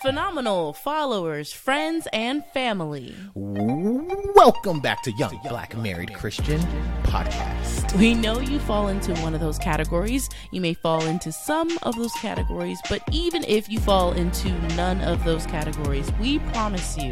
phenomenal followers, friends, and family. Welcome back to Young Black Married Christian Podcast. We know you fall into one of those categories. You may fall into some of those categories, but even if you fall into none of those categories, we promise you,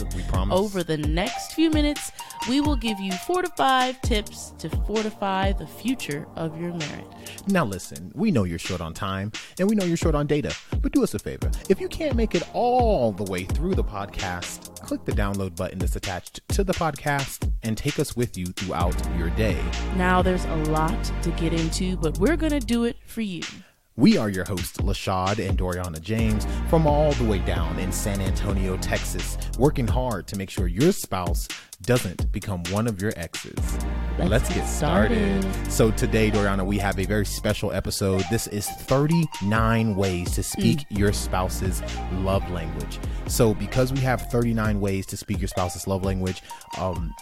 over the next few minutes, we will give you 4 to 5 tips to fortify the future of your marriage. Now listen, we know you're short on time and we know you're short on data, but do us a favor. If you can't make it all the way through the podcast, click the download button that's attached to the podcast and take us with you throughout your day. Now there's a lot to get into, but we're going to do it for you. We are your hosts, Lashad and Doriana James, from all the way down in San Antonio, Texas, working hard to make sure your spouse doesn't become one of your exes. Let's get started. So today, Doriana, we have a very special episode. This is 39 ways to speak your spouse's love language. So because we have 39 ways to speak your spouse's love language,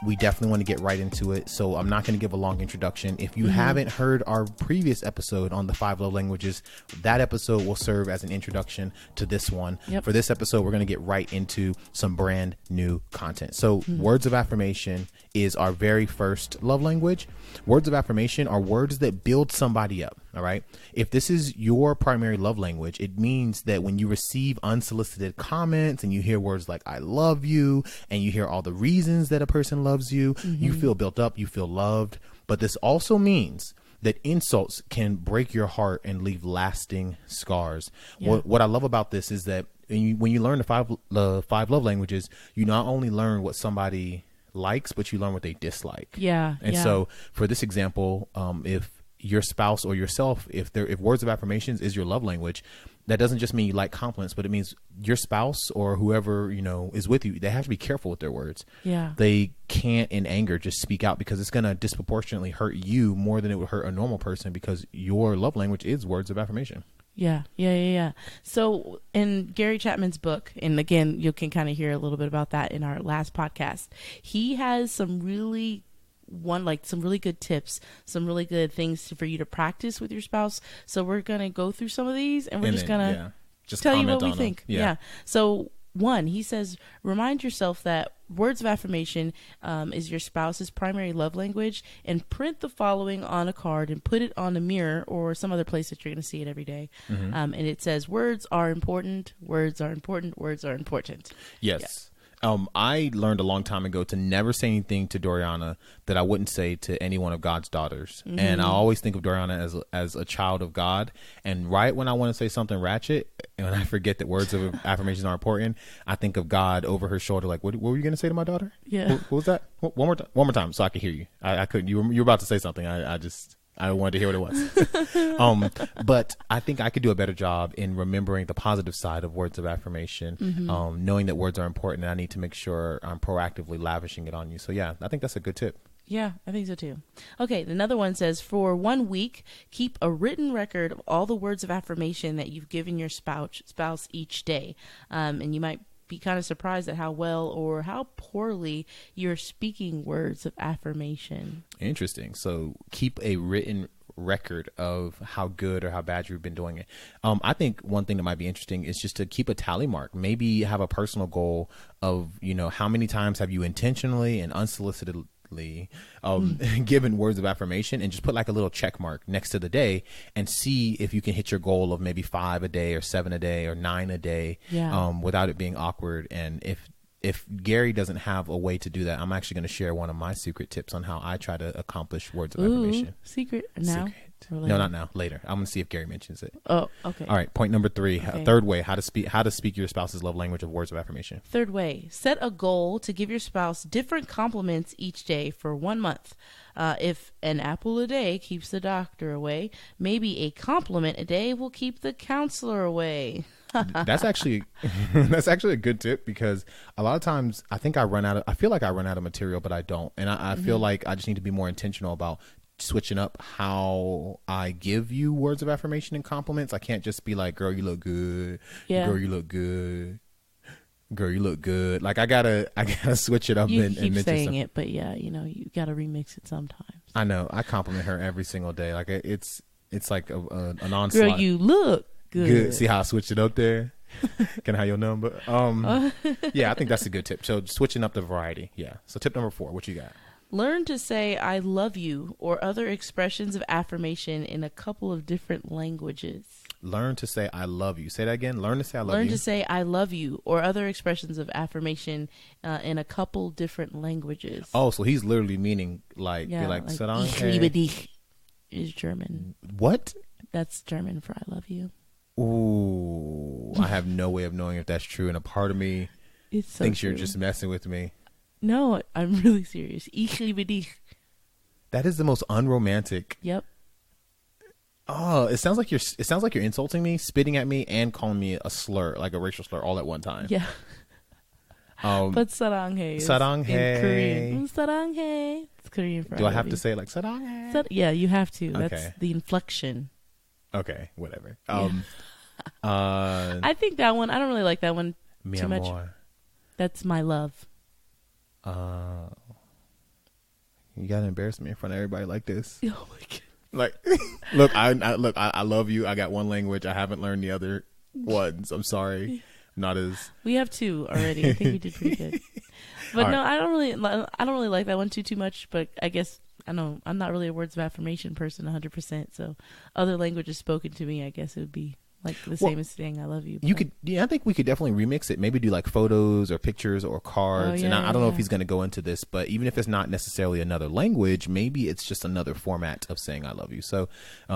we definitely want to get right into it. So I'm not going to give a long introduction. If you haven't heard our previous episode on the 5 love languages, that episode will serve as an introduction to this one. Yep. For this episode, we're going to get right into some brand new content. So words of affirmation is our very first love language. Words of affirmation are words that build somebody up. All right. If this is your primary love language, it means that when you receive unsolicited comments and you hear words like I love you and you hear all the reasons that a person loves you, you feel built up, you feel loved. But this also means that insults can break your heart and leave lasting scars. Yeah. What I love about this is that when you learn the five love languages, you not only learn what somebody likes, but you learn what they dislike. Yeah. And so for this example, if your spouse or yourself, if words of affirmations is your love language, that doesn't just mean you like compliments, but it means your spouse or whoever, is with you, they have to be careful with their words. Yeah. They can't in anger just speak out because it's going to disproportionately hurt you more than it would hurt a normal person because your love language is words of affirmation. Yeah. So in Gary Chapman's book, and again, you can kind of hear a little bit about that in our last podcast, he has some really good tips, some really good things for you to practice with your spouse. So we're going to go through some of these and we're just going to tell you what we think. Yeah. So 1, he says, remind yourself that words of affirmation is your spouse's primary love language, and print the following on a card and put it on a mirror or some other place that you're going to see it every day. And it says, words are important, words are important, words are important. Yes. Yeah. I learned a long time ago to never say anything to Doriana that I wouldn't say to any one of God's daughters. And I always think of Doriana as a child of God. And right when I want to say something ratchet, and when I forget that words of affirmation are important, I think of God over her shoulder, like, what were you going to say to my daughter? Yeah. What was that? One more time so I could hear you. I couldn't. You were about to say something. I wanted to hear what it was. But I think I could do a better job in remembering the positive side of words of affirmation, knowing that words are important and I need to make sure I'm proactively lavishing it on you. So yeah, I think that's a good tip. Yeah, I think so too. Okay, another one says, for 1 week, keep a written record of all the words of affirmation that you've given your spouse each day. And you might be kind of surprised at how well or how poorly you're speaking words of affirmation. Interesting. So keep a written record of how good or how bad you've been doing it. I think one thing that might be interesting is just to keep a tally mark. Maybe have a personal goal of, how many times have you intentionally and unsolicitedly given words of affirmation, and just put like a little check mark next to the day and see if you can hit your goal of maybe 5 a day or 7 a day or 9 a day without it being awkward. And if Gary doesn't have a way to do that, I'm actually going to share one of my secret tips on how I try to accomplish words of affirmation. Secret now? Secret. No, not now. Later. I'm going to see if Gary mentions it. Oh, okay. All right. Point number 3. Okay. Third way, how to speak your spouse's love language of words of affirmation. Third way, set a goal to give your spouse different compliments each day for 1 month. If an apple a day keeps the doctor away, maybe a compliment a day will keep the counselor away. That's actually a good tip, because a lot of times I feel like I run out of material, but I don't. And I feel like I just need to be more intentional about switching up how I give you words of affirmation and compliments. I can't just be like, girl, you look good. Yeah. Girl, you look good. Girl, you look good. Like I gotta switch it up and keep mention saying something. it, but yeah, you gotta remix it sometimes. I know. I compliment her every single day. Like it's like an onslaught. Girl, you look good. See how I switched it up there? Can I have your number? Yeah, I think that's a good tip. So switching up the variety. Yeah. So tip number 4, what you got? Learn to say I love you or other expressions of affirmation in a couple of different languages. Learn to say I love you. Say that again. Learn to say I love you. Learn to say I love you or other expressions of affirmation in a couple different languages. Oh, so he's literally meaning like, yeah, be like, like Sadanke. ich liebe dich is German. What? That's German for I love you. Ooh, I have no way of knowing if that's true. And a part of me thinks you're just messing with me. No, I'm really serious. Ich liebe dich. That is the most unromantic. Yep. Oh, it sounds like you're insulting me, spitting at me, and calling me a slur, like a racial slur, all at one time. Yeah. But saranghae is saranghae. in Korean. Saranghae. It's Korean for Do I love have you. to say it like saranghae? Yeah, you have to. Okay. That's the inflection. Okay, whatever. I think that one, I don't really like that one Mi too much. amor. That's my love. You gotta embarrass me in front of everybody like this. Oh my God. Like, look, I love you. I got one language. I haven't learned the other ones. I'm sorry. Not as We have 2 already. I think we did pretty good. But no, I don't really like that one too much. But I guess I know I'm not really a words of affirmation person 100%. So other languages spoken to me, I guess it would be like the same as saying I love you. You could, I think we could definitely remix it. Maybe do like photos or pictures or cards. And I don't know if he's going to go into this, but even if it's not necessarily another language, maybe it's just another format of saying I love you. So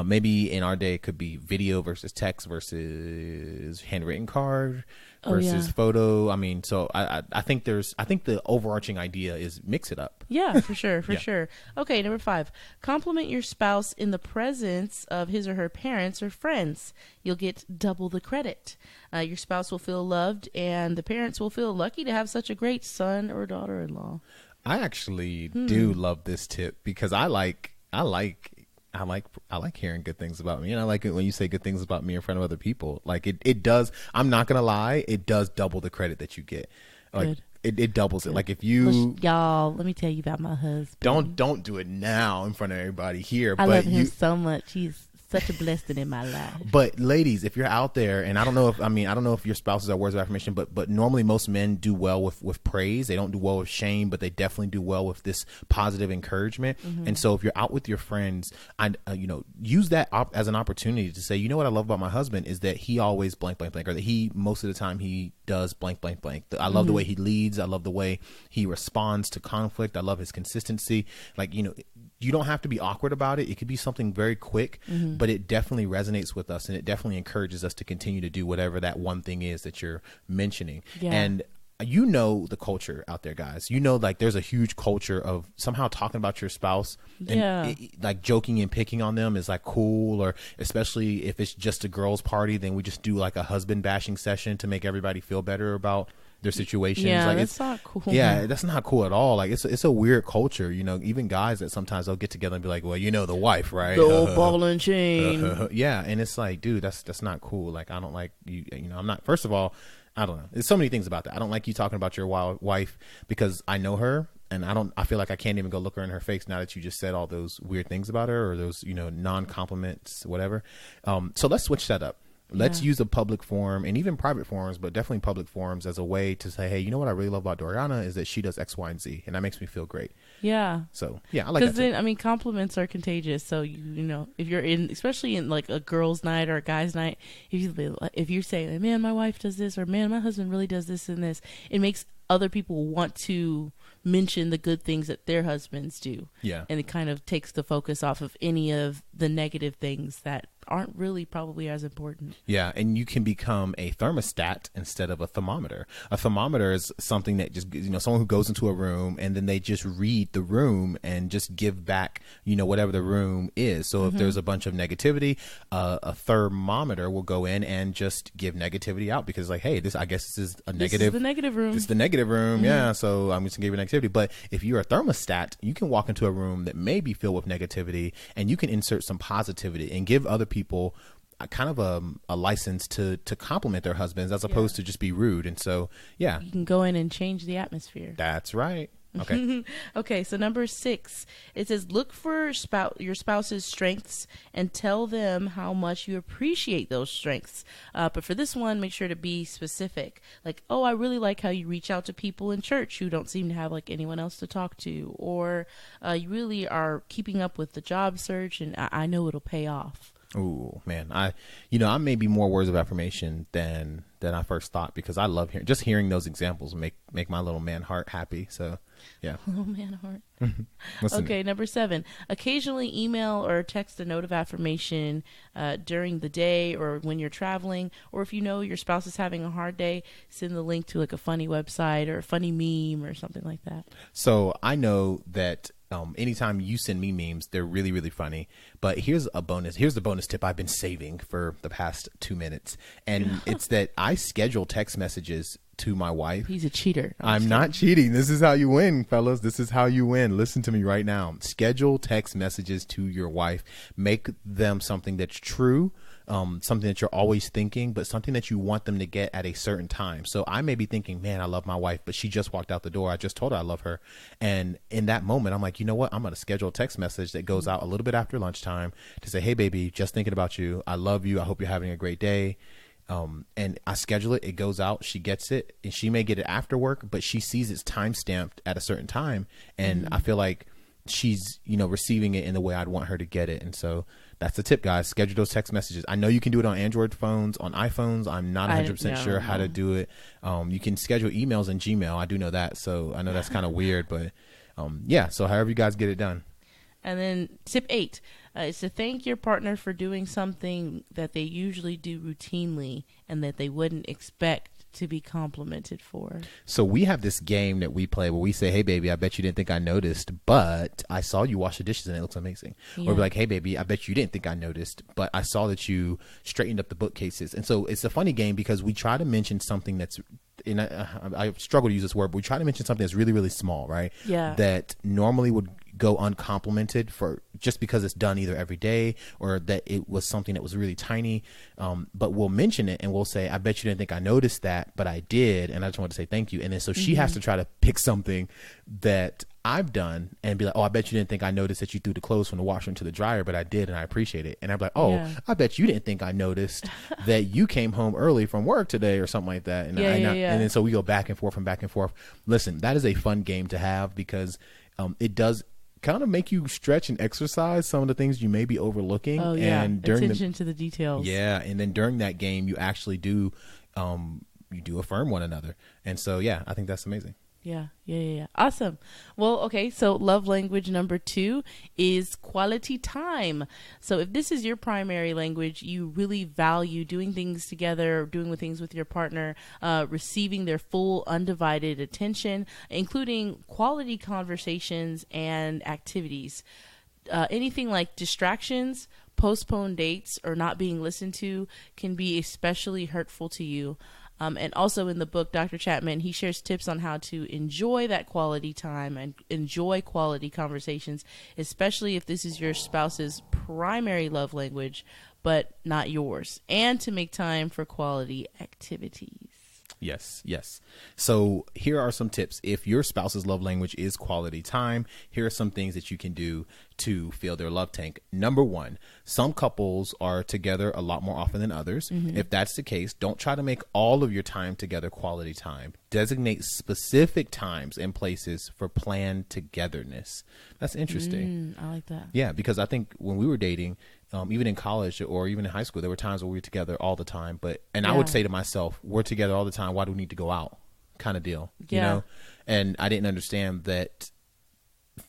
maybe in our day it could be video versus text versus handwritten card versus photo. I mean, so I think the overarching idea is mix it up. Yeah, for sure, sure. Okay, number 5. Compliment your spouse in the presence of his or her parents or friends. You'll get double the credit. Your spouse will feel loved, and the parents will feel lucky to have such a great son or daughter-in-law. I actually do love this tip because I like hearing good things about me, and I like it when you say good things about me in front of other people. Like it does. I'm not gonna lie, it does double the credit that you get. Like Good. it doubles it. Like if you y'all, let me tell you about my husband. don't do it now in front of everybody here. I but love him so much. He's such a blessing in my life. But ladies, if you're out there, and I don't know if your spouses are words of affirmation, but normally most men do well with praise. They don't do well with shame, but they definitely do well with this positive encouragement. And so if you're out with your friends, use that as an opportunity to say, you know what I love about my husband is that he always blank blank blank, or that he most of the time he does blank blank blank. I love the way he leads. I love the way he responds to conflict. I love his consistency. Like, you don't have to be awkward about it. It could be something very quick, but it definitely resonates with us, and it definitely encourages us to continue to do whatever that one thing is that you're mentioning. Yeah. And the culture out there, guys. Like there's a huge culture of somehow talking about your spouse and like joking and picking on them is like cool, or especially if it's just a girls' party, then we just do like a husband bashing session to make everybody feel better about their situations. Yeah, like that's not cool. Yeah, that's not cool at all. Like it's a weird culture, even guys that sometimes they'll get together and be like, well, the wife, right? The old ball and chain. Yeah, and it's like, dude, that's not cool. Like I don't like you. I'm not. First of all, I don't know. There's so many things about that. I don't like you talking about your wife because I know her, and I feel like I can't even go look her in her face now that you just said all those weird things about her, or those non-compliments, whatever. So let's switch that up. Let's use a public forum, and even private forums, but definitely public forums, as a way to say, hey, you know what I really love about Doriana is that she does X, Y, and Z, and that makes me feel great. Yeah. So yeah, I like that. Because then, compliments are contagious. So if you're especially in like a girls' night or a guys' night, if you say, man, my wife does this, or man, my husband really does this and this, it makes other people want to mention the good things that their husbands do. Yeah. And it kind of takes the focus off of any of the negative things that aren't really probably as important. Yeah, and you can become a thermostat instead of a thermometer. A thermometer is something that just, someone who goes into a room and then they just read the room and just give back, whatever the room is. So if there's a bunch of negativity, a thermometer will go in and just give negativity out, because like, hey, I guess this is a negative. This is the negative room. This is the negative room. Yeah. So I'm just gonna give you negativity. But if you're a thermostat, you can walk into a room that may be filled with negativity, and you can insert some positivity and give other people kind of a license to compliment their husbands, as opposed to just be rude. And so, yeah, you can go in and change the atmosphere. That's right. Okay. Okay, so number 6, it says look for your spouse's strengths and tell them how much you appreciate those strengths. But for this one, make sure to be specific. Like, oh, I really like how you reach out to people in church who don't seem to have like anyone else to talk to, or you really are keeping up with the job search, and I know it'll pay off. Oh man, I may be more words of affirmation than I first thought, because I love hearing those examples make my little man heart happy. So yeah. Little man heart. Okay, number 7, occasionally email or text a note of affirmation during the day or when you're traveling, or if you know your spouse is having a hard day, send the link to like a funny website or a funny meme or something like that. So I know that anytime you send me memes, they're really, really funny. But here's the bonus tip I've been saving for the past 2 minutes. And it's that I schedule text messages to my wife. He's a cheater. I'm not cheating. This is how you win, fellas. This is how you win. Listen to me right now. Schedule text messages to your wife. Make them something that's true. Something that you're always thinking, but something that you want them to get at a certain time. So I may be thinking, man, I love my wife, but she just walked out the door. I just told her I love her. And in that moment, I'm like, you know what? I'm going to schedule a text message that goes out a little bit after lunchtime to say, hey, baby, just thinking about you. I love you. I hope you're having a great day. And I schedule it. It goes out. She gets it, and she may get it after work, but she sees it's time stamped at a certain time. And I feel like she's, receiving it in the way I'd want her to get it. And so that's the tip, guys. Schedule those text messages. I know you can do it on Android phones, on iPhones. I'm not 100% sure how to do it. You can schedule emails in Gmail. I do know that. So I know that's kind of weird, but yeah. So however you guys get it done. And then tip 8 is to thank your partner for doing something that they usually do routinely and that they wouldn't expect to be complimented for. So we have this game that we play where we say, hey, baby, I bet you didn't think I noticed, but I saw you wash the dishes and it looks amazing. Yeah. Or be like, hey, baby, I bet you didn't think I noticed, but I saw that you straightened up the bookcases. And so it's a funny game because we try to mention something that's, and I struggle to use this word, but we try to mention something that's really, really small, right? Yeah. That normally would go uncomplimented for just because it's done either every day or that it was something that was really tiny. But we'll mention it and we'll say, I bet you didn't think I noticed that, but I did. And I just wanted to say thank you. And then so she has to try to pick something that I've done and be like, oh, I bet you didn't think I noticed that you threw the clothes from the washer into the dryer, but I did, and I appreciate it. And I'm like, oh, yeah. I bet you didn't think I noticed that you came home early from work today or something like that. And and then so we go back and forth and back and forth. Listen, that is a fun game to have because it does kind of make you stretch and exercise some of the things you may be overlooking. Oh yeah, and during attention to the details. Yeah, and then during that game, you actually do you do affirm one another, and so yeah, I think that's amazing. Yeah. Awesome. Well, okay. So love language number 2 is quality time. So if this is your primary language, you really value doing things together, doing things with your partner, receiving their full undivided attention, including quality conversations and activities. Anything like distractions, postponed dates, or not being listened to can be especially hurtful to you. And also in the book, Dr. Chapman, he shares tips on how to enjoy that quality time and enjoy quality conversations, especially if this is your spouse's primary love language, but not yours, and to make time for quality activities. Yes. So here are some tips. If your spouse's love language is quality time, here are some things that you can do to fill their love tank. Number 1, some couples are together a lot more often than others. If that's the case, don't try to make all of your time together quality time. Designate specific times and places for planned togetherness. That's interesting. I like that. Yeah, because I think when we were dating, even in college or even in high school, there were times where we were together all the time. I would say to myself, we're together all the time. Why do we need to go out? Kind of deal, you know? And I didn't understand that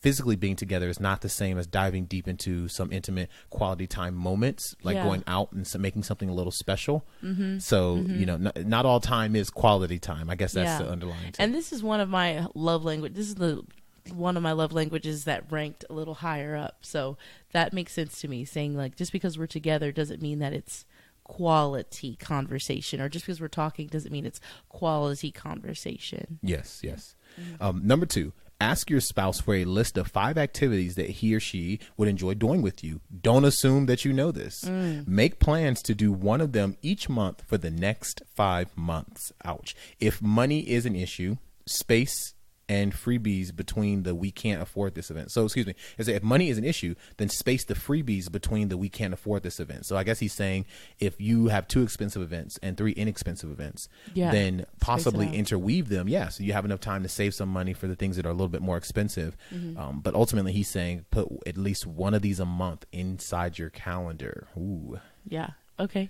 physically being together is not the same as diving deep into some intimate quality time moments, like going out and making something a little special. So, not all time is quality time. I guess that's the underlying tip. And this is one of my love language. This is one of my love languages that ranked a little higher up. So that makes sense to me, saying like, just because we're together doesn't mean that it's quality conversation, or just because we're talking doesn't mean it's quality conversation. Yes. Number 2, ask your spouse for a list of 5 activities that he or she would enjoy doing with you. Don't assume that you know this. Make plans to do one of them each month for the next 5 months. Ouch. If money is an issue, space and freebies between the we can't afford this event. So excuse me, if money is an issue, then space the freebies between the we can't afford this event. So I guess he's saying if you have 2 expensive events and 3 inexpensive events, then possibly interweave them. Yeah, so you have enough time to save some money for the things that are a little bit more expensive. But ultimately he's saying put at least one of these a month inside your calendar. Ooh. Yeah. Okay.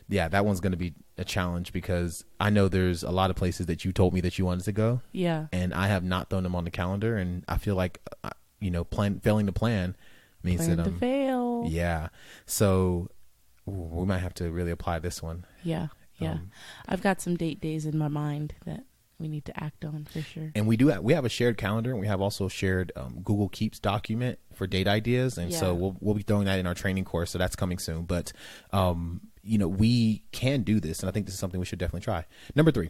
Yeah, that one's going to be a challenge because I know there's a lot of places that you told me that you wanted to go. Yeah. And I have not thrown them on the calendar, and I feel like, failing to plan means plan to fail. Yeah. So we might have to really apply this one. Yeah. Yeah. I've got some days in my mind that we need to act on for sure. And we have a shared calendar, and we have also shared Google Keeps document for date ideas. And so we'll be throwing that in our training course. So that's coming soon. But, we can do this. And I think this is something we should definitely try. Number 3,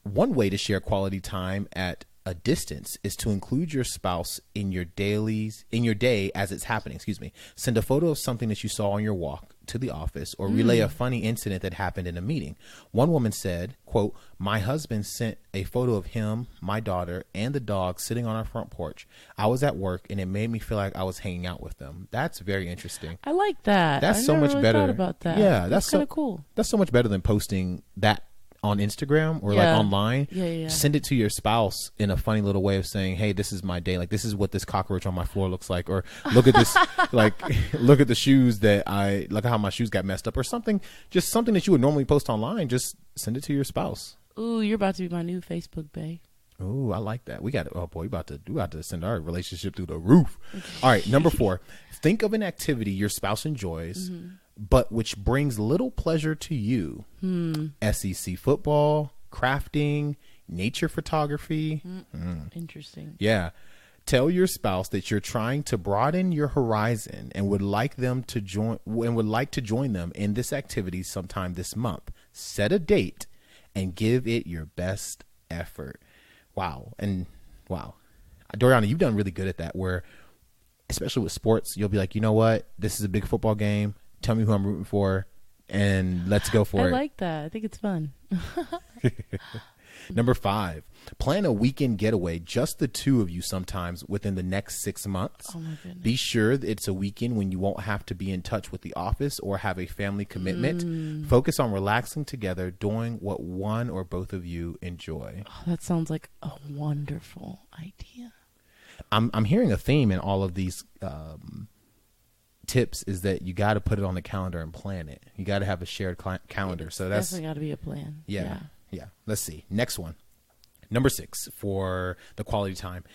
one way to share quality time at a distance is to include your spouse in your day as it's happening. Send a photo of something that you saw on your walk to the office, or relay a funny incident that happened in a meeting. One woman said, quote, "My husband sent a photo of him, my daughter, and the dog sitting on our front porch. I was at work and it made me feel like I was hanging out with them." That's very interesting. I like that. That's so much better. Thought about that. Yeah, that's kind of cool. That's so much better than posting that on Instagram or like online. Yeah. Send it to your spouse in a funny little way of saying, "Hey, this is my day. Like, this is what this cockroach on my floor looks like," or look at this, look at the shoes that look at how my shoes got messed up, or something. Just something that you would normally post online. Just send it to your spouse. Ooh, you're about to be my new Facebook bae. Ooh, I like that. We about to send our relationship through the roof. All right, number 4. Think of an activity your spouse enjoys, but which brings little pleasure to you. SEC football, crafting, nature photography. Interesting. Yeah. Tell your spouse that you're trying to broaden your horizon and would like to join them in this activity sometime this month. Set a date and give it your best effort. Wow. Doriana, you've done really good at that, where especially with sports, you'll be like, you know what? This is a big football game. Tell me who I'm rooting for, and let's go for it. I like that. I think it's fun. Number 5, plan a weekend getaway, just the 2 of you sometimes within the next 6 months. Oh my goodness. Be sure that it's a weekend when you won't have to be in touch with the office or have a family commitment. Focus on relaxing together, doing what one or both of you enjoy. Oh, that sounds like a wonderful idea. I'm hearing a theme in all of these tips is that you got to put it on the calendar and plan it. You got to have a shared calendar. So that's definitely got to be a plan. Yeah. Let's see. Next one. Number 6 for the quality time.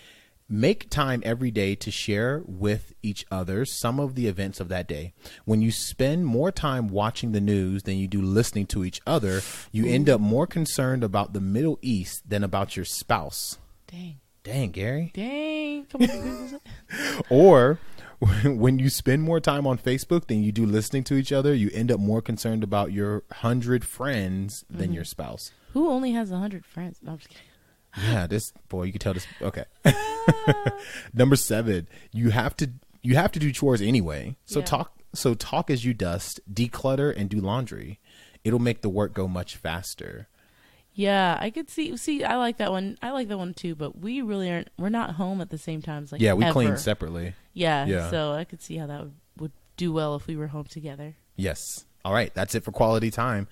Make time every day to share with each other some of the events of that day. When you spend more time watching the news than you do listening to each other, you end up more concerned about the Middle East than about your spouse. Dang, Gary. Dang. Come on. Or when you spend more time on Facebook than you do listening to each other, you end up more concerned about your 100 friends than your spouse. Who only has 100 friends? No, I'm just kidding. Yeah, you can tell this. Okay. Number 7, you have to do chores anyway. So talk as you dust, declutter, and do laundry. It'll make the work go much faster. Yeah, I could see. I like that one. I like that one too. But we really aren't. We're not home at the same times. Like, we ever. clean separately. Yeah. So I could see how that would do well if we were home together. Yes. All right. That's it for quality time.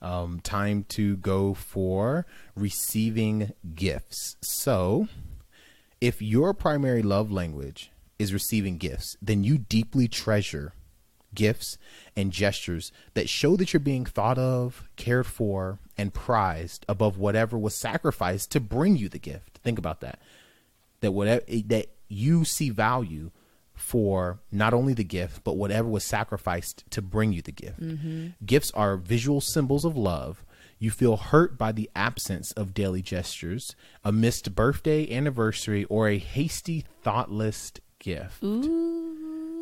Time to go for receiving gifts. So, if your primary love language is receiving gifts, then you deeply treasure gifts and gestures that show that you're being thought of, cared for, and prized above whatever was sacrificed to bring you the gift. Think about that. That you see value for not only the gift, but whatever was sacrificed to bring you the gift. Gifts are visual symbols of love. You feel hurt by the absence of daily gestures, a missed birthday, anniversary, or a hasty, thoughtless gift. Ooh.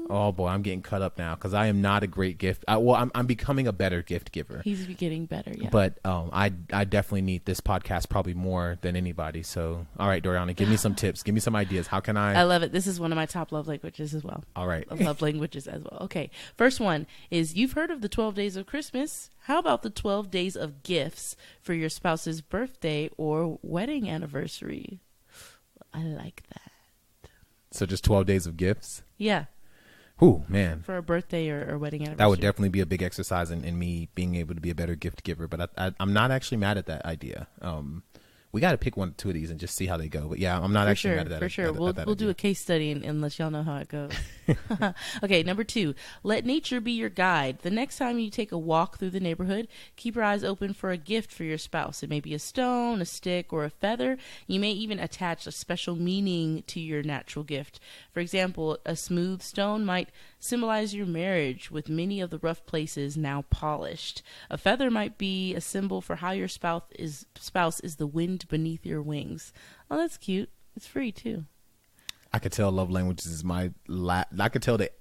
Oh boy, I'm getting cut up now because I am not a great gift. I'm becoming a better gift giver. He's getting better, yeah. But I definitely need this podcast probably more than anybody. So, all right, Doriana, give me some tips. Give me some ideas. How can I love it. This is one of my top love languages as well. All right. Love languages as well. Okay. First one is, you've heard of the 12 days of Christmas. How about the 12 days of gifts for your spouse's birthday or wedding anniversary? I like that. So just 12 days of gifts? Yeah. Ooh, man. For a birthday or wedding anniversary. That would definitely be a big exercise in me being able to be a better gift giver. But I'm not actually mad at that idea. We got to pick 1 or 2 of these and just see how they go. But yeah, I'm not actually mad at that. For sure. We'll do a case study and let y'all know how it goes. Okay, number 2, let nature be your guide. The next time you take a walk through the neighborhood, keep your eyes open for a gift for your spouse. It may be a stone, a stick, or a feather. You may even attach a special meaning to your natural gift. For example, a smooth stone might symbolize your marriage, with many of the rough places now polished. A feather might be a symbol for how your spouse is the wind beneath your wings. Oh, that's cute. It's free too. I could tell love languages is I could tell that,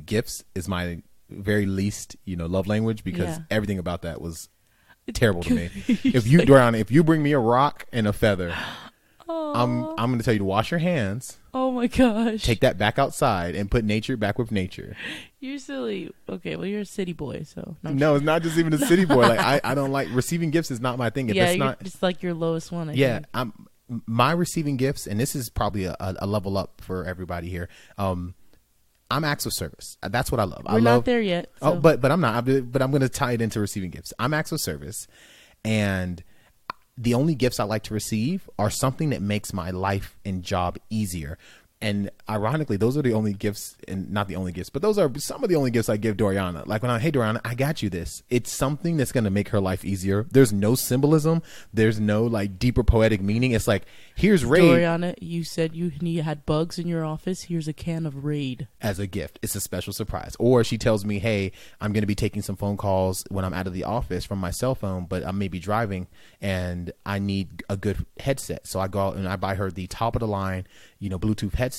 gifts is my very least, love language, because everything about that was terrible to me. If you, Doriana, if you bring me a rock and a feather, I'm going to tell you to wash your hands. Oh my gosh. Take that back outside and put nature back with nature. You're silly. Okay, well, you're a city boy, so. No, it's not just even a city boy. Like I don't like receiving gifts. Is not my thing. If it's not, it's like your lowest one. I think. My receiving gifts, and this is probably a level up for everybody here. I'm acts of service. That's what I love. We're not there yet. So. Oh, but I'm not. But I'm going to tie it into receiving gifts. I'm acts of service, and the only gifts I like to receive are something that makes my life and job easier. And ironically, those are the only gifts, and not the only gifts, but those are some of the only gifts I give Doriana. Like hey, Doriana, I got you this. It's something that's going to make her life easier. There's no symbolism. There's no like deeper poetic meaning. It's like, here's Raid. Doriana, you said you had bugs in your office. Here's a can of Raid. As a gift. It's a special surprise. Or she tells me, hey, I'm going to be taking some phone calls when I'm out of the office from my cell phone, but I may be driving and I need a good headset. So I go out and I buy her the top of the line, Bluetooth headset,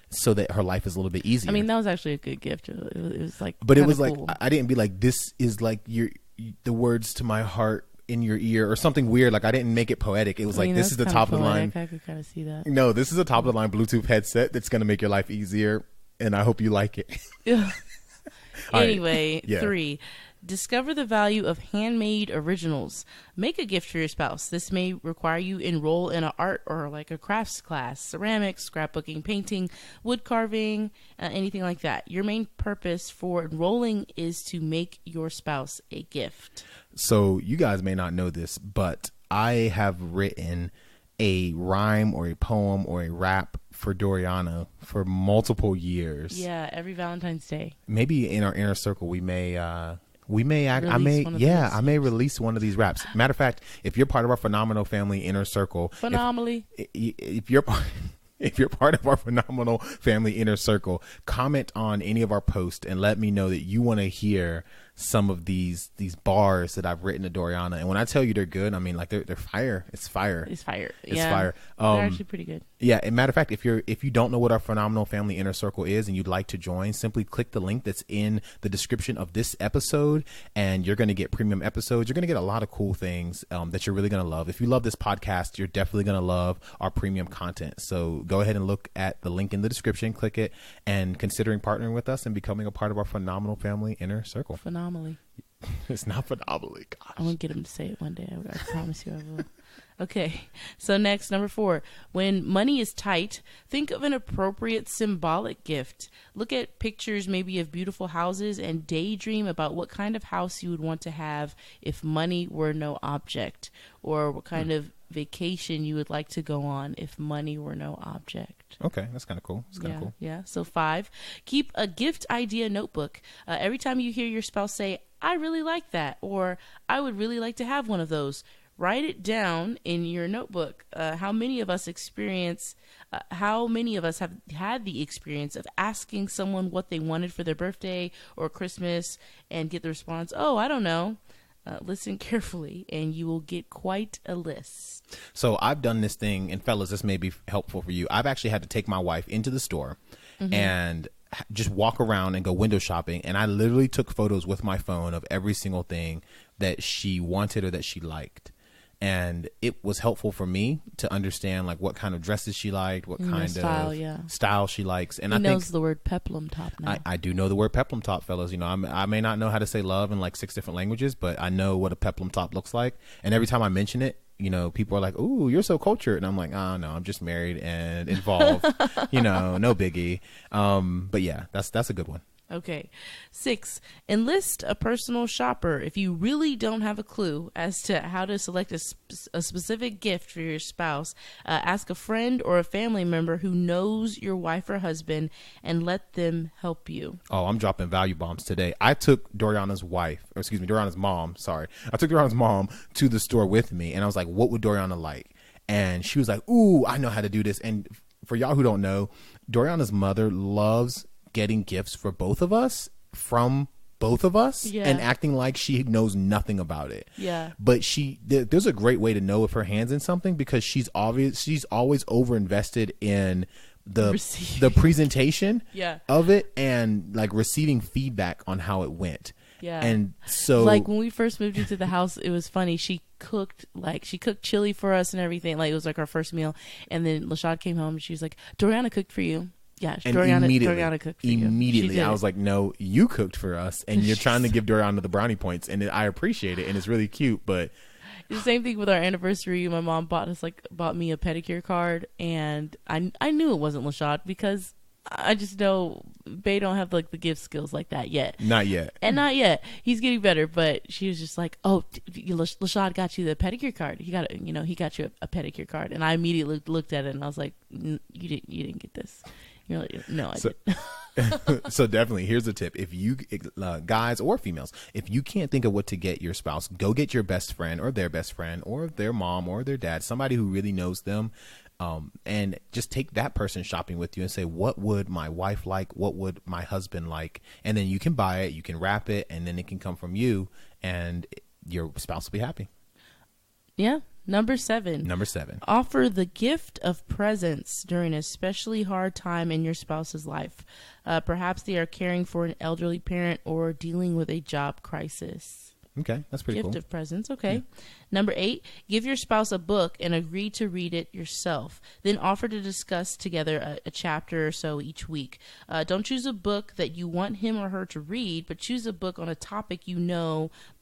so that her life is a little bit easier. I mean, that was actually a good gift. It was like, but it was cool. Like, I didn't be like, this is like the words to my heart in your ear or something weird. Like, I didn't make it poetic. It was this is the top of the line. I could kind of see that. No, this is a top of the line Bluetooth headset that's going to make your life easier, and I hope you like it. Anyway, Yeah. 3. Discover the value of handmade originals. Make a gift for your spouse. This may require you enroll in an art or like a crafts class, ceramics, scrapbooking, painting, wood carving, anything like that. Your main purpose for enrolling is to make your spouse a gift. So you guys may not know this, but I have written a rhyme or a poem or a rap for Doriana for multiple years. Yeah, every Valentine's Day. Maybe in our inner circle, I may release one of these raps. Matter of fact, if you're part of our Phenomenal Family Inner Circle, if you're part of our Phenomenal Family Inner Circle, comment on any of our posts and let me know that you want to hear some of these bars that I've written to Doriana. And when I tell you they're good, I mean like they're fire. It's fire. It's fire. It's fire. They're actually pretty good. Yeah. And matter of fact, if you don't know what our Phenomenal Family Inner Circle is and you'd like to join, simply click the link that's in the description of this episode, and you're going to get premium episodes. You're going to get a lot of cool things that you're really going to love. If you love this podcast, you're definitely going to love our premium content. So go ahead and look at the link in the description, click it, and considering partnering with us and becoming a part of our Phenomenal Family Inner Circle. Phenomenally. It's not phenomenally. Gosh. I'm going to get him to say it one day. I promise you I will. Okay. So next, number 4. When money is tight, think of an appropriate symbolic gift. Look at pictures maybe of beautiful houses and daydream about what kind of house you would want to have if money were no object, or what kind of vacation you would like to go on if money were no object. Okay, that's kind of cool. Cool. Yeah. So 5, keep a gift idea notebook. Every time you hear your spouse say, I really like that, or I would really like to have one of those, write it down in your notebook. How many of us have had the experience of asking someone what they wanted for their birthday or Christmas and get the response, oh, I don't know. Listen carefully and you will get quite a list. So I've done this thing, and fellas, this may be helpful for you. I've actually had to take my wife into the store and just walk around and go window shopping. And I literally took photos with my phone of every single thing that she wanted or that she liked. And it was helpful for me to understand like what kind of dresses she liked, what kind of style she likes. And he knows the word peplum top now. I do know the word peplum top, fellas. I may not know how to say love in like 6 different languages, but I know what a peplum top looks like. And every time I mention it, people are like, "Ooh, you're so cultured," and I'm like, "Oh no, I'm just married and involved." No biggie. But yeah, that's a good one. Okay. 6, enlist a personal shopper. If you really don't have a clue as to how to select a specific gift for your spouse, ask a friend or a family member who knows your wife or husband and let them help you. Oh, I'm dropping value bombs today. I took Doriana's mom. Sorry. I took Doriana's mom to the store with me, and I was like, what would Doriana like? And she was like, ooh, I know how to do this. And for y'all who don't know, Doriana's mother loves getting gifts for both of us from both of us and acting like she knows nothing about it. Yeah. But there's a great way to know if her hand's in something, because she's always over invested in the presentation of it and like receiving feedback on how it went. Yeah. And so like when we first moved into the house, it was funny. She cooked chili for us and everything. Like it was like our first meal. And then LaShad came home and she was like, Doriana cooked for you. Yeah, and Doriana cooked for you. Immediately, I was like, no, you cooked for us, and you're trying to give Doriana the brownie points, and I appreciate it, and it's really cute, but... The same thing with our anniversary. My mom bought me a pedicure card, and I knew it wasn't LaShad because I just know Bae don't have like the gift skills like that yet. Not yet. He's getting better, but she was just like, "Oh, LaShad got you the pedicure card. He got you a pedicure card." And I immediately looked at it and I was like, "You didn't get this." You're like, "No, I didn't." So definitely, here's a tip: if you guys or females, if you can't think of what to get your spouse, go get your best friend or their best friend or their mom or their dad, somebody who really knows them. And just take that person shopping with you and say, what would my wife like? What would my husband like? And then you can buy it, you can wrap it, and then it can come from you, and your spouse will be happy. Yeah. Number 7. Offer the gift of presence during an especially hard time in your spouse's life. Perhaps they are caring for an elderly parent or dealing with a job crisis. Okay, that's pretty cool. Gift of presence, okay. Yeah. Number 8, give your spouse a book and agree to read it yourself. Then offer to discuss together a chapter or so each week. Don't choose a book that you want him or her to read, but choose a book on a topic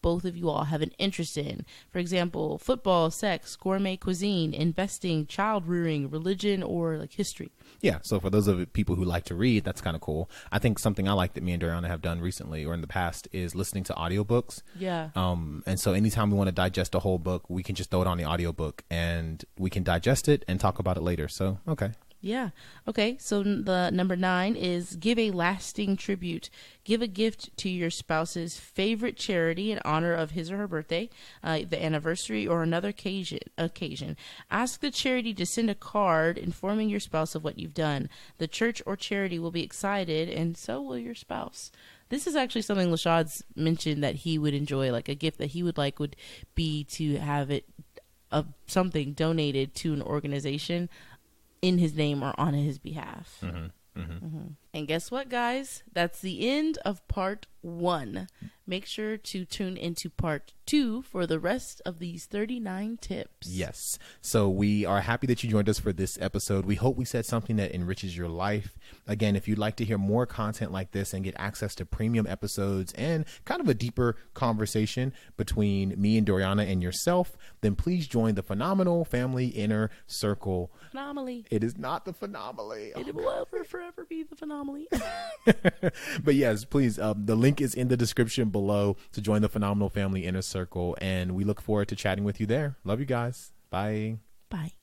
both of you all have an interest in. For example, football, sex, gourmet cuisine, investing, child rearing, religion, or like history. Yeah, so for those of you people who like to read, that's kind of cool. I think something I like that me and Doriana have done recently or in the past is listening to audiobooks. Yeah. And so anytime we want to digest a whole book, we can just throw it on the audiobook and we can digest it and talk about it later. So, okay. Yeah. Okay. So the number 9 is give a lasting tribute. Give a gift to your spouse's favorite charity in honor of his or her birthday, the anniversary, or another occasion. Ask the charity to send a card informing your spouse of what you've done. The church or charity will be excited, and so will your spouse. This is actually something LaShad's mentioned that he would enjoy. Like a gift that he would like would be to have it something donated to an organization in his name or on his behalf. Mm-hmm, mm-hmm. Mm-hmm. And guess what, guys? That's the end of part 1. Make sure to tune into part 2 for the rest of these 39 tips. Yes. So we are happy that you joined us for this episode. We hope we said something that enriches your life. Again, if you'd like to hear more content like this and get access to premium episodes and kind of a deeper conversation between me and Doriana and yourself, then please join the Phenomenal Family Inner Circle. Phenomenally. It is not the Phenomenally. It will forever be the Phenomenally. But yes, please, the link is in the description below to join the Phenomenal Family Inner Circle, and we look forward to chatting with you there. Love you guys. Bye. Bye.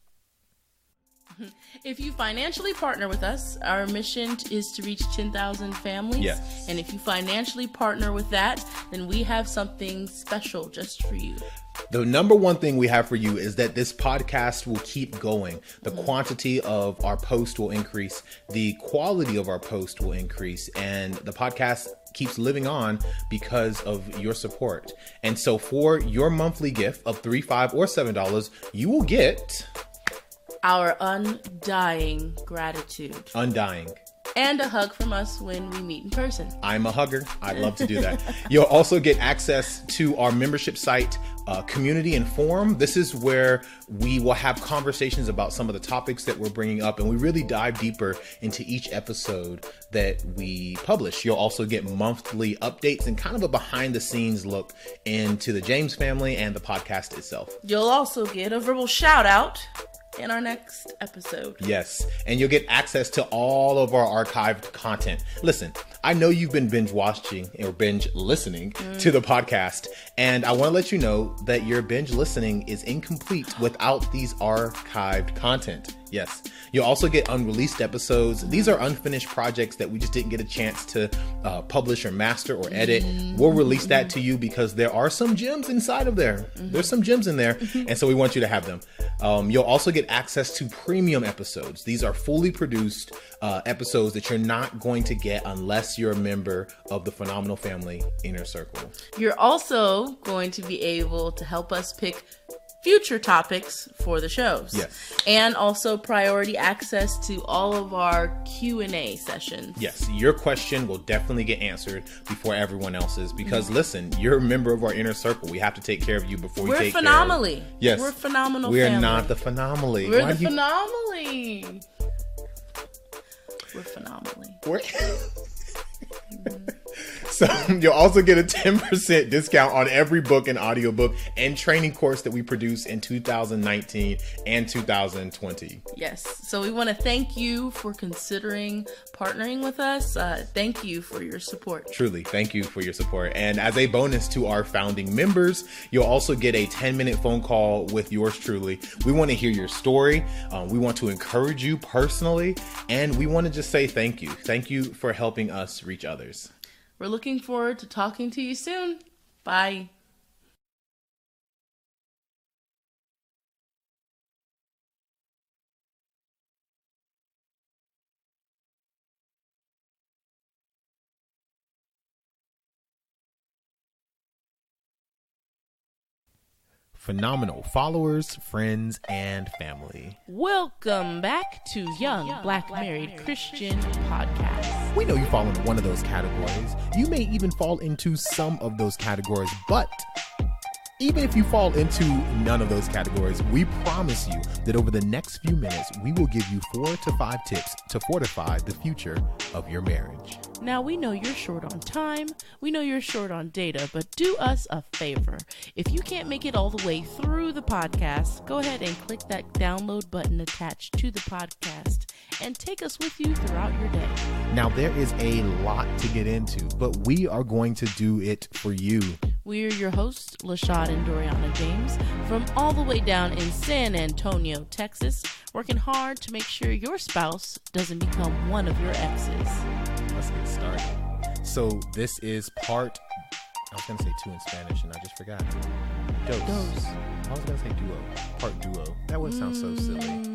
If you financially partner with us, our mission is to reach 10,000 families. Yes. And if you financially partner with that, then we have something special just for you. The number one thing we have for you is that this podcast will keep going. The quantity of our post will increase. The quality of our post will increase. And the podcast keeps living on because of your support. And so for your monthly gift of $3, $5, or $7, you will get our undying gratitude. Undying. And a hug from us when we meet in person. I'm a hugger. I'd love to do that. You'll also get access to our membership site, Community and Forum. This is where we will have conversations about some of the topics that we're bringing up, and we really dive deeper into each episode that we publish. You'll also get monthly updates and kind of a behind the scenes look into the James family and the podcast itself. You'll also get a verbal shout out in our next episode. Yes, and you'll get access to all of our archived content. Listen, I know you've been binge watching or binge listening to the podcast, and I want to let you know that your binge listening is incomplete without these archived content. Yes. You'll also get unreleased episodes. These are unfinished projects that we just didn't get a chance to publish or master or edit. We'll release that to you because there are some gems inside of there. There's some gems in there. And so we want you to have them. You'll also get access to premium episodes. These are fully produced episodes that you're not going to get unless you're a member of the Phenomenal Family Inner Circle. You're also going to be able to help us pick future topics for the shows. Yes. And also priority access to all of our Q&A sessions. Yes, your question will definitely get answered before everyone else's because listen, you're a member of our inner circle. We have to take care of you before we take phenomenally. care of Yes. We're phenomenal. We are family. not the phenomenally. We're the phenomenally. We're phenomenally. So you'll also get a 10% discount on every book and audiobook and training course that we produce in 2019 and 2020. Yes. So we want to thank you for considering partnering with us. Thank you for your support. Truly, thank you for your support. And as a bonus to our founding members, you'll also get a 10-minute phone call with yours truly. We want to hear your story. We want to encourage you personally. And we want to just say thank you. Thank you for helping us reach others. We're looking forward to talking to you soon. Bye. Phenomenal followers, friends, and family. Welcome back to Young Black Married Christian Podcast. We know you fall into one of those categories. You may even fall into some of those categories, but even if you fall into none of those categories, we promise you that over the next few minutes, we will give you 4 to 5 tips to fortify the future of your marriage. Now, we know you're short on time, we know you're short on data, but do us a favor. If you can't make it all the way through the podcast, go ahead and click that download button attached to the podcast and take us with you throughout your day. Now, there is a lot to get into, but we are going to do it for you. We're your hosts, Lashad and Doriana James, from all the way down in San Antonio, Texas, working hard to make sure your spouse doesn't become one of your exes. Let's get started. So this is part, I was going to say 2 in Spanish and I just forgot. Dos. I was going to say duo. Part duo. That would sound so silly.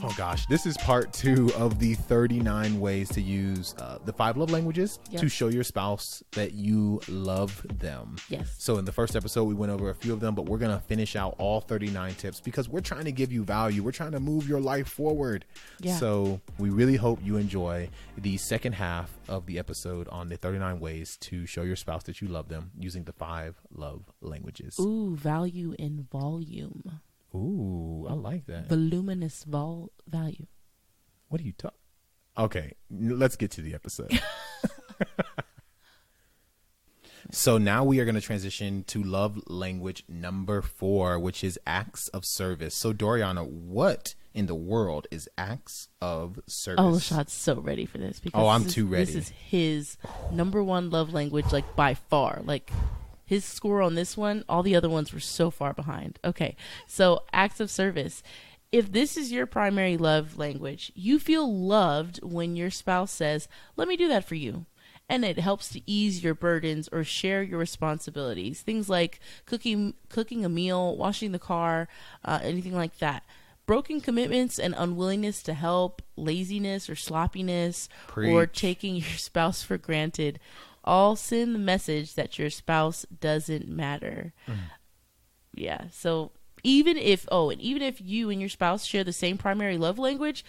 Oh gosh, this is part 2 of the 39 ways to use the 5 love languages to show your spouse that you love them. Yes. So in the first episode, we went over a few of them, but we're going to finish out all 39 tips because we're trying to give you value. We're trying to move your life forward. Yeah. So we really hope you enjoy the second half of the episode on the 39 ways to show your spouse that you love them using the 5 love languages. Ooh, value in volume. Ooh, I like that. Voluminous value. What are you talking? Okay, let's get to the episode. So now we are going to transition to love language number 4, which is acts of service. So Doriana, what in the world is acts of service? Oh, Lashad's so ready for this. Because I'm too ready. This is his number 1 love language, like by far. Like his score on this one, all the other ones were so far behind. Okay, so acts of service. If this is your primary love language, you feel loved when your spouse says, "Let me do that for you." And it helps to ease your burdens or share your responsibilities. Things like cooking a meal, washing the car, anything like that. Broken commitments and unwillingness to help, laziness or sloppiness, or taking your spouse for granted all send the message that your spouse doesn't matter. Yeah. So even if you and your spouse share the same primary love language,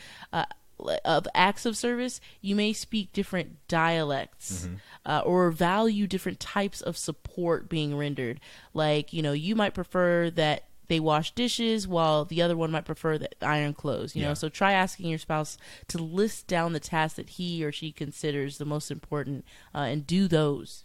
of acts of service, you may speak different dialects or value different types of support being rendered. Like, you might prefer that they wash dishes while the other one might prefer that iron clothes, you know? So try asking your spouse to list down the tasks that he or she considers the most important and do those.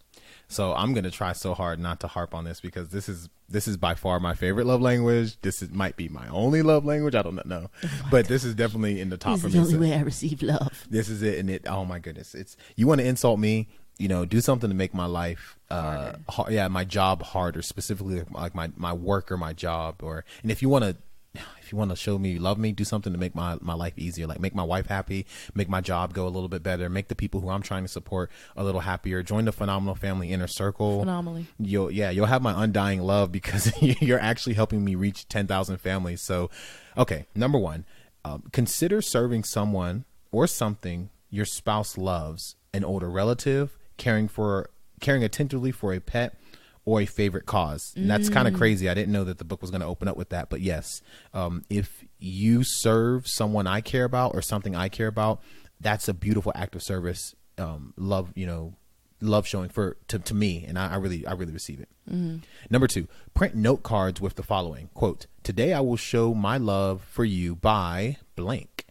So I'm going to try so hard not to harp on this because this is by far my favorite love language. Might be my only love language. I don't know. But this is definitely in the top for me. This is the only way I receive love. This is it. And oh my goodness. You want to insult me, do something to make my life, my job harder, specifically like my work or my job. And if you want to show me you love me, do something to make my life easier, like make my wife happy, make my job go a little bit better, make the people who I'm trying to support a little happier. Join the Phenomenal Family Inner Circle. Phenomenally. You'll have my undying love because you're actually helping me reach 10,000 families. So, okay. Number 1, consider serving someone or something your spouse loves, an older relative, caring attentively for a pet, or a favorite cause. And that's kind of crazy. I didn't know that the book was going to open up with that. But yes, if you serve someone I care about or something I care about, that's a beautiful act of service. Love showing to me. And I really receive it. Number 2, print note cards with the following quote: "Today I will show my love for you by blank."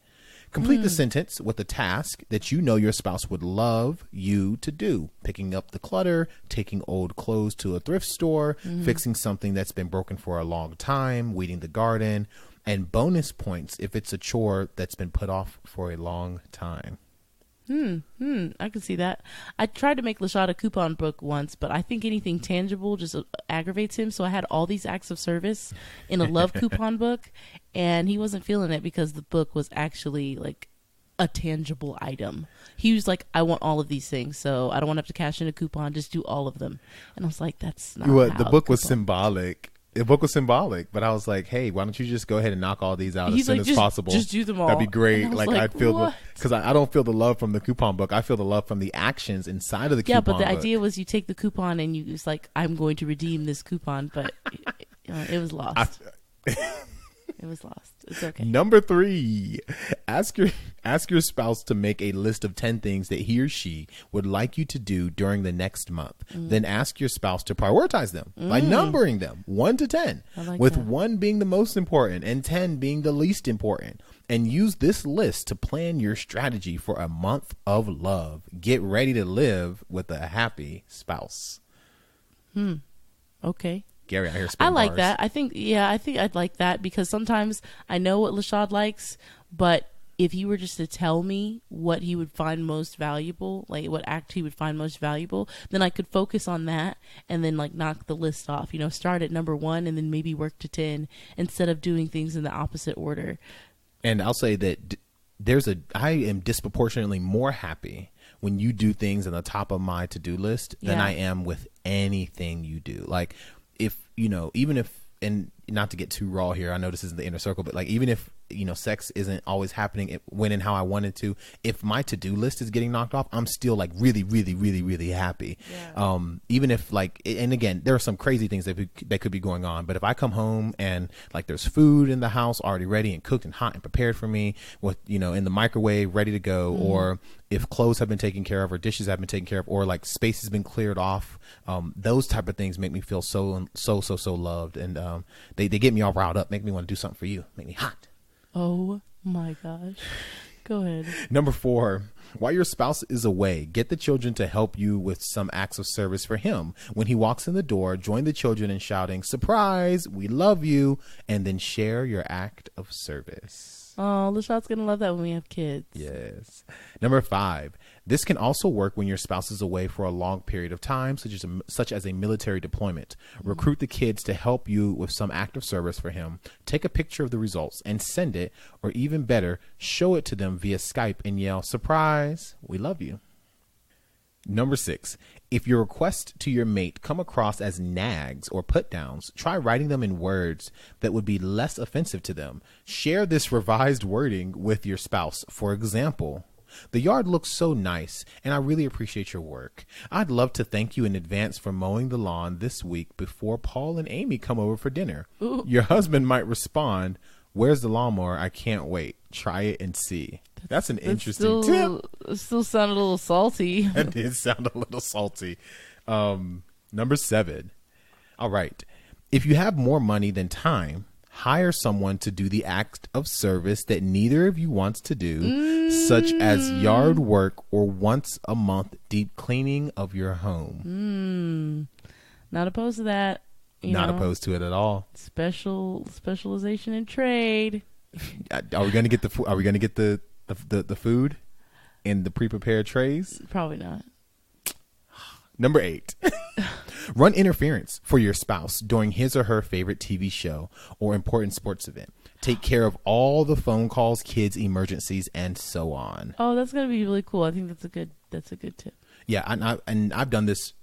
Complete the sentence with a task that your spouse would love you to do. Picking up the clutter, taking old clothes to a thrift store, fixing something that's been broken for a long time, weeding the garden, and bonus points if it's a chore that's been put off for a long time. I can see that. I tried to make Lashad a coupon book once, but I think anything tangible just aggravates him. So I had all these acts of service in a love coupon book, and he wasn't feeling it because the book was actually like a tangible item. He was like, I want all of these things, so I don't want to have to cash in a coupon, just do all of them. And I was like, that's not how the book was symbolic. The book was symbolic, but I was like, hey, why don't you just go ahead and knock all these out as soon as possible? Just do them all. That'd be great. Like I'd feel because I don't feel the love from the coupon book. I feel the love from the actions inside of the coupon book. Yeah, but the idea was you take the coupon and you just like, I'm going to redeem this coupon, but it was lost. It was lost. It's okay. Number 3, ask your spouse to make a list of 10 things that he or she would like you to do during the next month. Then ask your spouse to prioritize them by numbering them 1 to 10, with 1 being the most important and 10 being the least important. And use this list to plan your strategy for a month of love. Get ready to live with a happy spouse. Okay. Gary, I hear I like that. I think I'd like that because sometimes I know what Lashad likes, but if he were just to tell me what he would find most valuable, like what act he would find most valuable, then I could focus on that and then like knock the list off, start at number 1 and then maybe work to 10 instead of doing things in the opposite order. And I'll say that I am disproportionately more happy when you do things on the top of my to-do list than I am with anything you do. Like, if even if, and not to get too raw here, I know this isn't the inner circle, but like even if sex isn't always happening when and how I wanted to, if my to-do list is getting knocked off, I'm still like really, really, really, really happy. Even if like, and again, there are some crazy things that could be going on, but if I come home and like there's food in the house already ready and cooked and hot and prepared for me with in the microwave ready to go, or if clothes have been taken care of or dishes have been taken care of, or like space has been cleared off, those type of things make me feel so loved, and they get me all riled up, make me want to do something for you, make me hot. Oh my gosh. Go ahead. Number 4, while your spouse is away, get the children to help you with some acts of service for him. When he walks in the door, join the children in shouting, "Surprise, we love you," and then share your act of service. Oh, Lashad's going to love that when we have kids. Yes. Number 5, this can also work when your spouse is away for a long period of time, such as a military deployment. Recruit the kids to help you with some act of service for him. Take a picture of the results and send it, or even better, show it to them via Skype and yell, "Surprise, we love you." Number 6, if your requests to your mate come across as nags or put downs, try writing them in words that would be less offensive to them. Share this revised wording with your spouse. For example, "The yard looks so nice, and I really appreciate your work. I'd love to thank you in advance for mowing the lawn this week before Paul and Amy come over for dinner." Ooh. Your husband might respond, "Where's the lawnmower? I can't wait. Try it and see." That's an interesting tip. It still sounded a little salty. That did sound a little salty. Number 7. All right. If you have more money than time, hire someone to do the act of service that neither of you wants to do, such as yard work or once a month deep cleaning of your home. Not opposed to that. Not opposed to it at all. Specialization in trade. Are we going to get the food in the pre-prepared trays? Probably not. Number 8. Run interference for your spouse during his or her favorite TV show or important sports event. Take care of all the phone calls, kids, emergencies, and so on. Oh, that's going to be really cool. I think that's a good tip. Yeah, and I've done this.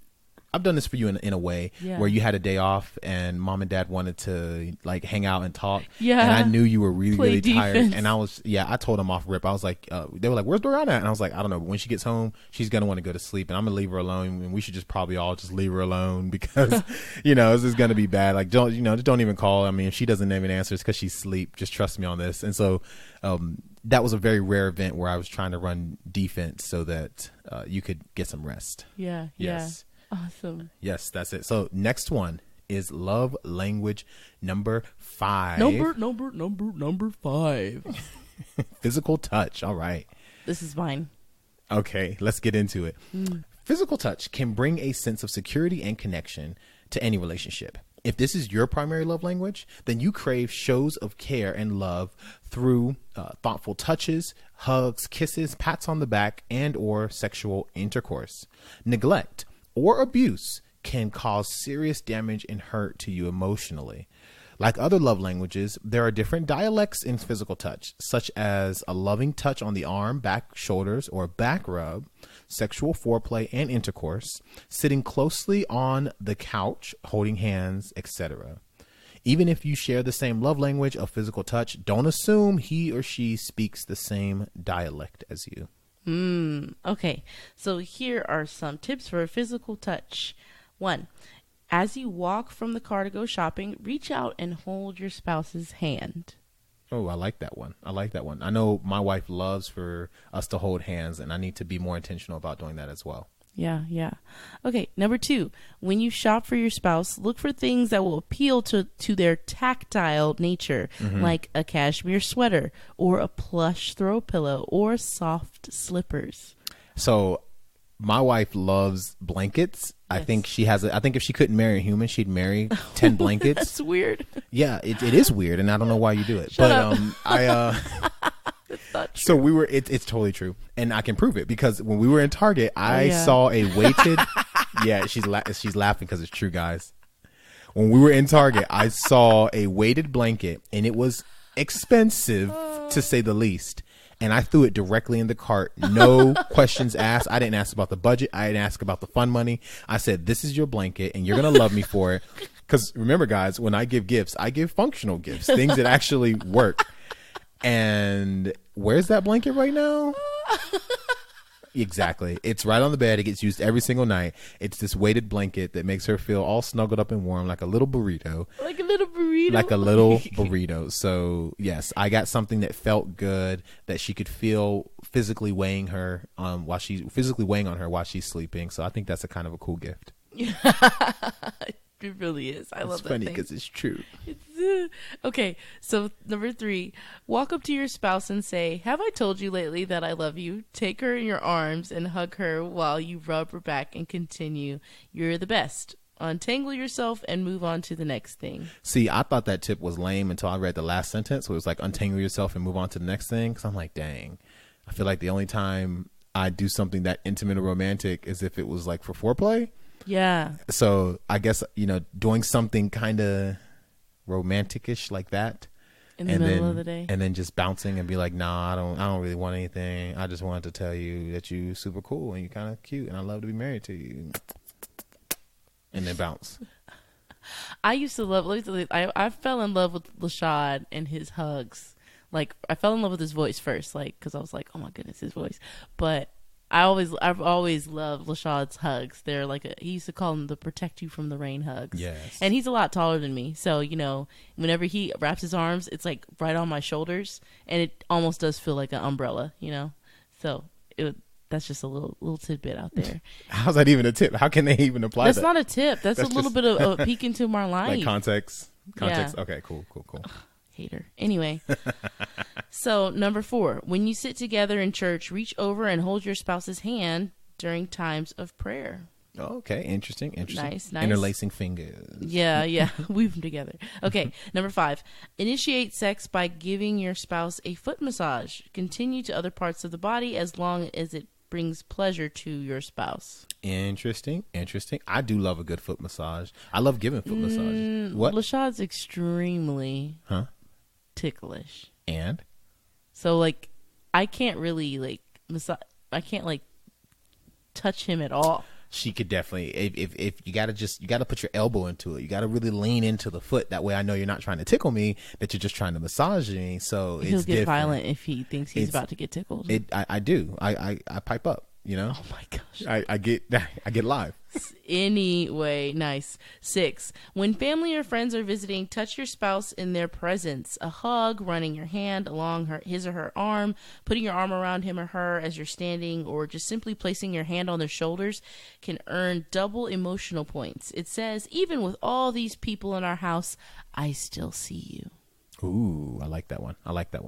I've done this for you in a way where you had a day off and mom and dad wanted to like hang out and talk. Yeah. And I knew you were really tired. And I told them off rip. I was like, they were like, where's Doriana at? And I was like, I don't know. But when she gets home, she's going to want to go to sleep and I'm going to leave her alone. And we should just probably all just leave her alone because, this is going to be bad. Like, just don't even call. I mean, if she doesn't even answer, it's because she's asleep. Just trust me on this. And so, that was a very rare event where I was trying to run defense so that, you could get some rest. Yeah. Yes. Yeah. Awesome. Yes, that's it. So next one is love language number 5. Number 5. Physical touch. All right. This is mine. Okay, let's get into it. Physical touch can bring a sense of security and connection to any relationship. If this is your primary love language, then you crave shows of care and love through thoughtful touches, hugs, kisses, pats on the back, and or sexual intercourse. Neglect or abuse can cause serious damage and hurt to you emotionally. Like other love languages, there are different dialects in physical touch, such as a loving touch on the arm, back, shoulders, or back rub, sexual foreplay and intercourse, sitting closely on the couch, holding hands, etc. Even if you share the same love language of physical touch, don't assume he or she speaks the same dialect as you. Okay, so here are some tips for physical touch. 1, as you walk from the car to go shopping, reach out and hold your spouse's hand. Oh, I like that one. I know my wife loves for us to hold hands, and I need to be more intentional about doing that as well. Yeah. Okay, number 2, when you shop for your spouse, look for things that will appeal to their tactile nature, like a cashmere sweater or a plush throw pillow or soft slippers. So my wife loves blankets. Yes. I think if she couldn't marry a human, she'd marry 10 blankets. That's weird. Yeah, it is weird, and I don't know why you do it. Shut up. So it's totally true. And I can prove it because when we were in Target, I saw a weighted, she's laughing because it's true, guys. When we were in Target, I saw a weighted blanket and it was expensive to say the least. And I threw it directly in the cart. No questions asked. I didn't ask about the budget. I didn't ask about the fun money. I said, this is your blanket and you're going to love me for it. Because remember, guys, when I give gifts, I give functional gifts, things that actually work. And where's that blanket right now? Exactly. It's right on the bed. It gets used every single night. It's this weighted blanket that makes her feel all snuggled up and warm like a little burrito. Like a little burrito? Like a little burrito. So, yes, I got something that felt good, that she could feel physically weighing on her while she's sleeping. So I think that's a kind of a cool gift. It really is. I love that. It's funny because it's true. Okay, so number 3, walk up to your spouse and say, have I told you lately that I love you? Take her in your arms and hug her while you rub her back and continue. You're the best. Untangle yourself and move on to the next thing. See, I thought that tip was lame until I read the last sentence where it was like, untangle yourself and move on to the next thing. Because I'm like, dang, I feel like the only time I do something that intimate or romantic is if it was like for foreplay. Yeah. So I guess, doing something kind of romantic-ish like that. In the middle of the day. And then just bouncing and be like, nah, I don't really want anything. I just wanted to tell you that you're super cool and you're kind of cute and I love to be married to you. And then bounce. I used to love, I fell in love with Lashad and his hugs. Like, I fell in love with his voice first, like, because I was like, oh my goodness, his voice. But I've always loved LaShaw's hugs. They're like he used to call them the protect you from the rain hugs. Yes. And he's a lot taller than me. So, whenever he wraps his arms, it's like right on my shoulders, and it almost does feel like an umbrella, So that's just a little tidbit out there. How's that even a tip? How can they even apply that? That's not a tip. That's a little bit of a peek into my life. Like context. Yeah. Okay, cool. Hater. Anyway. So, number 4, when you sit together in church, reach over and hold your spouse's hand during times of prayer. Okay, interesting. Nice. Interlacing fingers. Yeah. Weave them together. Okay, number 5, initiate sex by giving your spouse a foot massage. Continue to other parts of the body as long as it brings pleasure to your spouse. Interesting. I do love a good foot massage. I love giving foot massages. What? LaShaw's extremely ticklish. And? So, like, I can't really, I can't, touch him at all. She could definitely, if you gotta put your elbow into it. You gotta really lean into the foot. That way I know you're not trying to tickle me, that you're just trying to massage me. So he'll get violent if he thinks he's about to get tickled. I do. I pipe up. Oh my gosh. I get live. Anyway, nice. 6, when family or friends are visiting, touch your spouse in their presence. A hug, running your hand along his or her arm, putting your arm around him or her as you're standing, or just simply placing your hand on their shoulders can earn double emotional points. It says, even with all these people in our house, I still see you. Ooh, I like that one. I like that.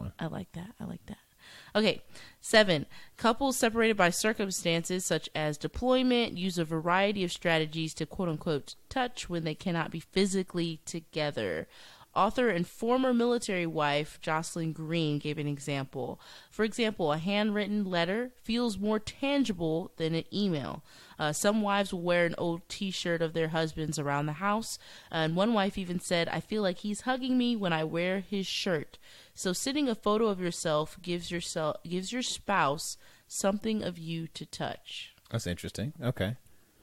Okay, 7, couples separated by circumstances such as deployment use a variety of strategies to quote-unquote touch when they cannot be physically together. Author and former military wife Jocelyn Green gave an example. For example, a handwritten letter feels more tangible than an email. Some wives will wear an old t-shirt of their husband's around the house. And one wife even said, I feel like he's hugging me when I wear his shirt. So sending a photo of yourself gives your spouse something of you to touch. That's interesting. Okay.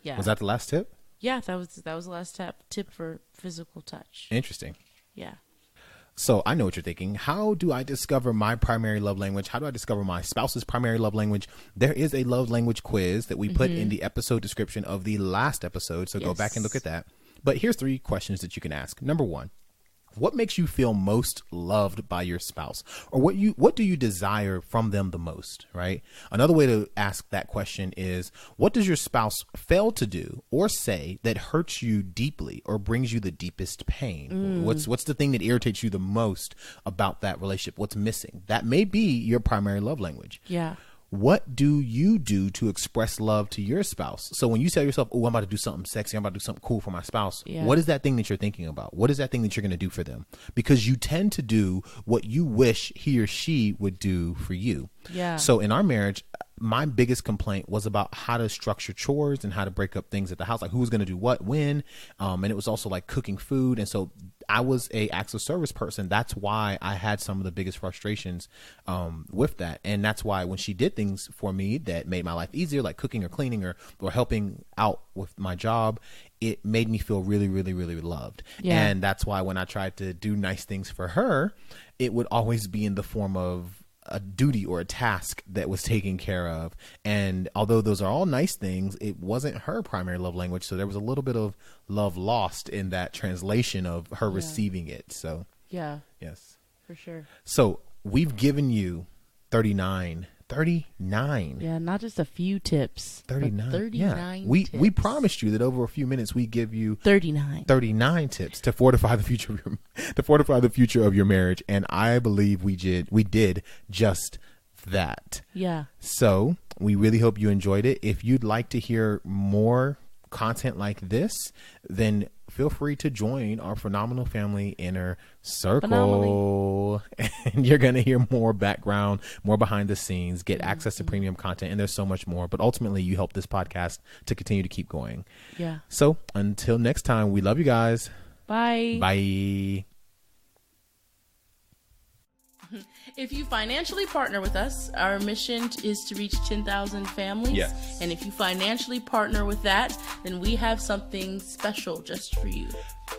Yeah. Was that the last tip? Yeah, that was the last tip for physical touch. Interesting. Yeah. So I know what you're thinking. How do I discover my primary love language? How do I discover my spouse's primary love language? There is a love language quiz that we put in the episode description of the last episode. So go back and look at that. But here's 3 questions that you can ask. Number 1, what makes you feel most loved by your spouse? Or what do you desire from them the most, right? Another way to ask that question is, what does your spouse fail to do or say that hurts you deeply or brings you the deepest pain? What's the thing that irritates you the most about that relationship? What's missing? That may be your primary love language. Yeah. What do you do to express love to your spouse? So when you tell yourself, oh, I'm about to do something sexy, I'm about to do something cool for my spouse. Yeah. What is that thing that you're thinking about? What is that thing that you're going to do for them? Because you tend to do what you wish he or she would do for you. Yeah. So in our marriage, my biggest complaint was about how to structure chores and how to break up things at the house, like who's going to do what, when. And it was also like cooking food. And so I was a acts of service person. That's why I had some of the biggest frustrations with that. And that's why when she did things for me that made my life easier, like cooking or cleaning or helping out with my job, it made me feel really, really, really loved. Yeah. And that's why when I tried to do nice things for her, it would always be in the form of a duty or a task that was taken care of. And although those are all nice things, it wasn't her primary love language. So there was a little bit of love lost in that translation of her receiving it. So yeah, yes, for sure. So we've given you 39. Yeah, not just a few tips. 39. 39 tips. We promised you that over a few minutes we give you 39 tips to fortify the future of your marriage, and I believe we did just that. Yeah. So, we really hope you enjoyed it. If you'd like to hear more content like this, then feel free to join our Phenomenal Family Inner Circle. And you're going to hear more background, more behind the scenes, get access to premium content, and there's so much more. But ultimately, you help this podcast to continue to keep going. Yeah. So until next time, we love you guys. Bye. Bye. If you financially partner with us, our mission is to reach 10,000 families. Yes. And if you financially partner with that, then we have something special just for you.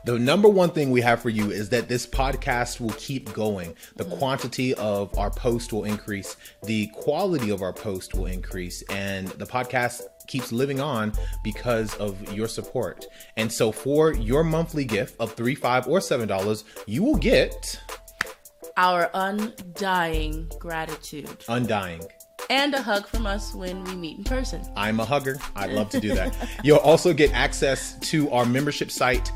The number one thing we have for you is that this podcast will keep going. The quantity of our post will increase. The quality of our post will increase. And the podcast keeps living on because of your support. And so for your monthly gift of $3, $5, or $7, you will get our undying gratitude. Undying. And a hug from us when we meet in person. I'm a hugger. I love to do that. You'll also get access to our membership site,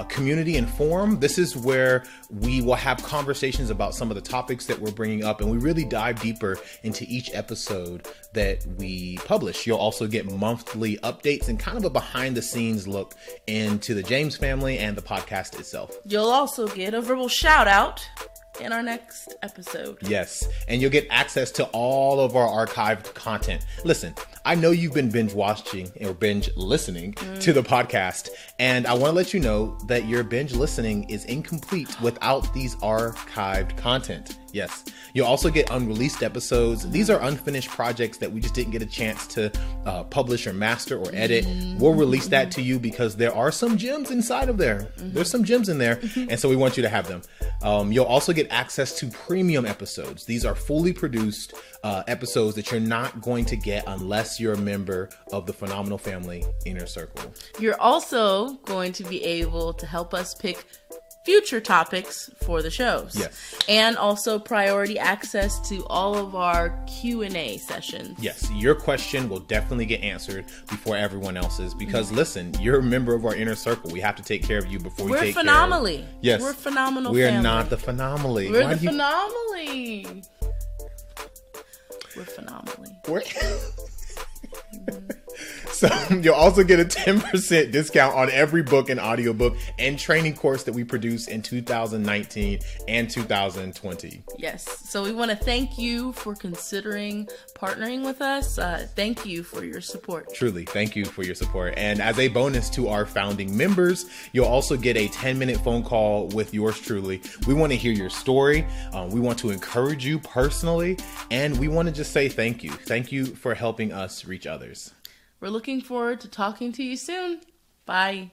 Community and Forum. This is where we will have conversations about some of the topics that we're bringing up, and we really dive deeper into each episode that we publish. You'll also get monthly updates and kind of a behind the scenes look into the James family and the podcast itself. You'll also get a verbal shout out in our next episode. Yes. And you'll get access to all of our archived content. Listen, I know you've been binge watching or binge listening to the podcast, and I want to let you know that your binge listening is incomplete without these archived content. Yes. You'll also get unreleased episodes. These are unfinished projects that we just didn't get a chance to publish or master or edit. We'll release that to you because there are some gems inside of there. There's some gems in there. And so we want you to have them. You'll also get access to premium episodes. These are fully produced episodes that you're not going to get unless you're a member of the Phenomenal Family Inner Circle. You're also going to be able to help us pick future topics for the shows. Yes. And also priority access to all of our Q&A sessions. Yes, your question will definitely get answered before everyone else's because listen, you're a member of our inner circle. We have to take care of you before we take phenomenally. care of... Yes. We're phenomenal. We are family. not the phenomenally. We're the phenomenally. We're phenomenally. So you'll also get a 10% discount on every book and audiobook and training course that we produce in 2019 and 2020. Yes. So we want to thank you for considering partnering with us. Thank you for your support. Truly, thank you for your support. And as a bonus to our founding members, you'll also get a 10-minute phone call with yours truly. We want to hear your story. We want to encourage you personally. And we want to just say thank you. Thank you for helping us reach others. We're looking forward to talking to you soon. Bye.